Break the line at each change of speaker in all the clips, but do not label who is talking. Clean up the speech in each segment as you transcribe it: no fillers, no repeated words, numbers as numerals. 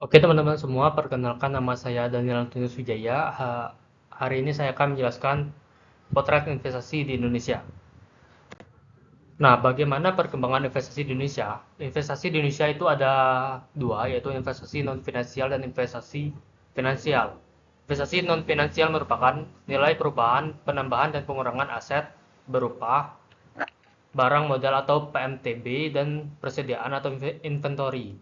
Oke teman-teman semua, perkenalkan nama saya Daniel Antonius Wijaya. Hari ini saya akan menjelaskan potret investasi di Indonesia. Nah, bagaimana perkembangan investasi di Indonesia? Investasi di Indonesia itu ada dua, yaitu investasi non-finansial dan investasi finansial. Investasi non-finansial merupakan nilai perubahan, penambahan, dan pengurangan aset berupa barang modal atau PMTB dan persediaan atau inventory.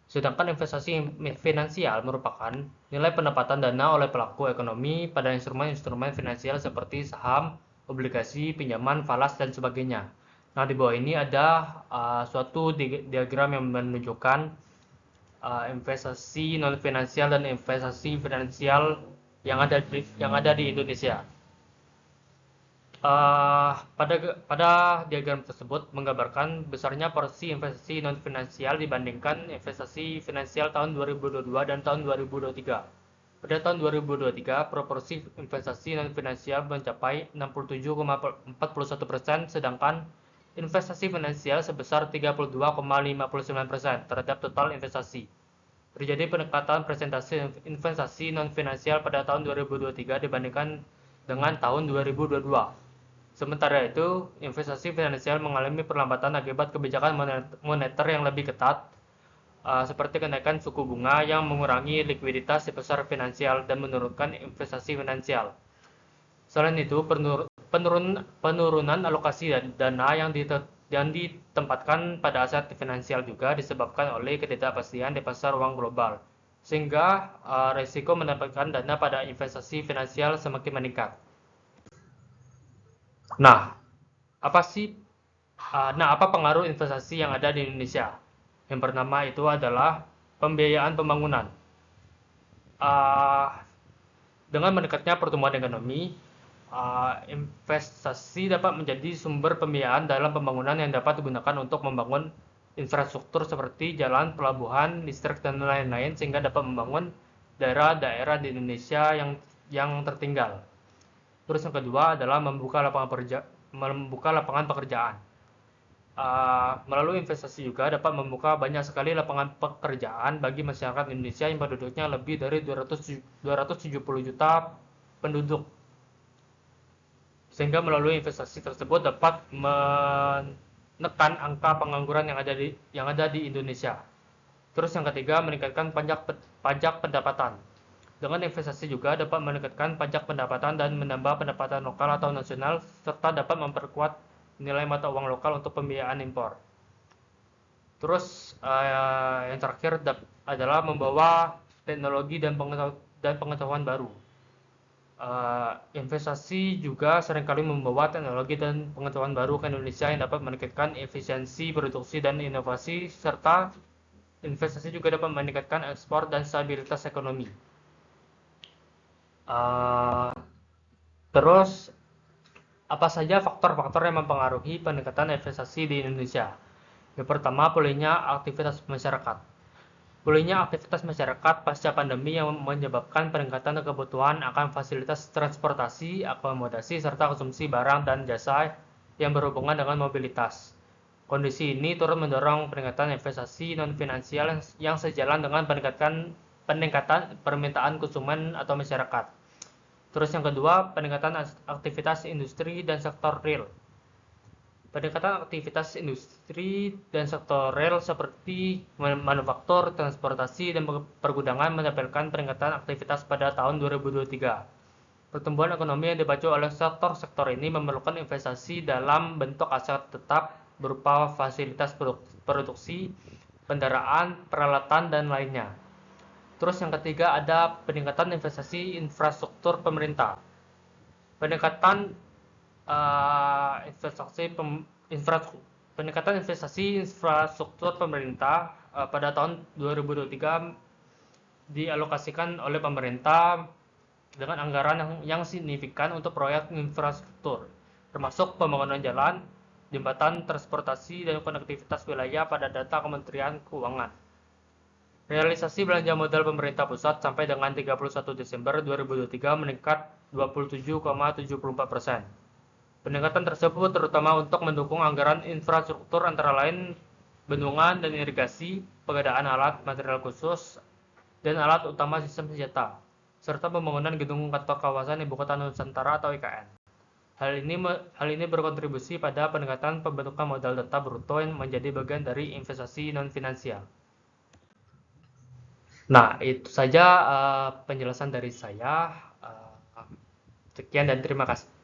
Sedangkan investasi finansial merupakan nilai pendapatan dana oleh pelaku ekonomi pada instrumen-instrumen finansial seperti saham, obligasi, pinjaman, falas, dan sebagainya. Nah, di bawah ini ada suatu diagram yang menunjukkan investasi non finansial dan investasi finansial yang ada di Indonesia. Pada diagram tersebut menggambarkan besarnya porsi investasi non finansial dibandingkan investasi finansial tahun 2022 dan tahun 2023. Pada tahun 2023, proporsi investasi non finansial mencapai 67,41%, sedangkan investasi finansial sebesar 32,59% terhadap total investasi. Terjadi peningkatan presentasi investasi non finansial pada tahun 2023 dibandingkan dengan tahun 2022. Sementara itu, investasi finansial mengalami perlambatan akibat kebijakan moneter yang lebih ketat, seperti kenaikan suku bunga yang mengurangi likuiditas di pasar finansial dan menurunkan investasi finansial. Selain itu, penurunan alokasi dana yang ditempatkan pada aset finansial juga disebabkan oleh ketidakpastian di pasar uang global, sehingga risiko mendapatkan dana pada investasi finansial semakin meningkat. Nah, apa sih apa pengaruh investasi yang ada di Indonesia? Yang pertama itu adalah pembiayaan pembangunan. Uh, dengan meningkatnya pertumbuhan ekonomi, investasi dapat menjadi sumber pembiayaan dalam pembangunan yang dapat digunakan untuk membangun infrastruktur seperti jalan, pelabuhan, listrik, dan lain-lain sehingga dapat membangun daerah-daerah di Indonesia yang tertinggal. Terus yang kedua adalah membuka lapangan pekerjaan. Melalui investasi juga dapat membuka banyak sekali lapangan pekerjaan bagi masyarakat Indonesia yang penduduknya lebih dari 270 juta penduduk. Sehingga melalui investasi tersebut dapat menekan angka pengangguran yang ada di Indonesia. Terus yang ketiga, meningkatkan pajak pendapatan. Dengan investasi juga dapat meningkatkan pajak pendapatan dan menambah pendapatan lokal atau nasional, serta dapat memperkuat nilai mata uang lokal untuk pembiayaan impor. Terus yang terakhir adalah membawa teknologi dan pengetahuan baru. Investasi juga seringkali membawa teknologi dan pengetahuan baru ke Indonesia yang dapat meningkatkan efisiensi produksi dan inovasi, serta investasi juga dapat meningkatkan ekspor dan stabilitas ekonomi. Uh, Terus, apa saja faktor-faktor yang mempengaruhi peningkatan investasi di Indonesia? Yang pertama, pulihnya aktivitas masyarakat. Pulihnya aktivitas masyarakat pasca pandemi yang menyebabkan peningkatan kebutuhan akan fasilitas transportasi, akomodasi, serta konsumsi barang dan jasa yang berhubungan dengan mobilitas. Kondisi ini turut mendorong peningkatan investasi non-finansial yang sejalan dengan peningkatan permintaan konsumen atau masyarakat. Terus yang kedua, peningkatan aktivitas industri dan sektor real. Peningkatan aktivitas industri dan sektor real seperti manufaktur, transportasi, dan pergudangan menampilkan peningkatan aktivitas pada tahun 2023. Pertumbuhan ekonomi yang dipacu oleh sektor-sektor ini memerlukan investasi dalam bentuk aset tetap berupa fasilitas produksi, kendaraan, peralatan, dan lainnya. Terus yang ketiga ada peningkatan investasi infrastruktur pemerintah. Peningkatan investasi peningkatan investasi infrastruktur pemerintah pada tahun 2023 dialokasikan oleh pemerintah dengan anggaran yang signifikan untuk proyek infrastruktur, termasuk pembangunan jalan, jembatan, transportasi, dan konektivitas wilayah pada data Kementerian Keuangan. Realisasi belanja modal pemerintah pusat sampai dengan 31 Desember 2023 meningkat 27,74%. Peningkatan tersebut terutama untuk mendukung anggaran infrastruktur antara lain bendungan dan irigasi, pengadaan alat material khusus, dan alat utama sistem senjata, serta pembangunan gedung atau kawasan ibu kota Nusantara atau IKN. Hal ini berkontribusi pada peningkatan pembentukan modal data bruto yang menjadi bagian dari investasi non-finansial. Nah, itu saja penjelasan dari saya. Sekian dan terima kasih.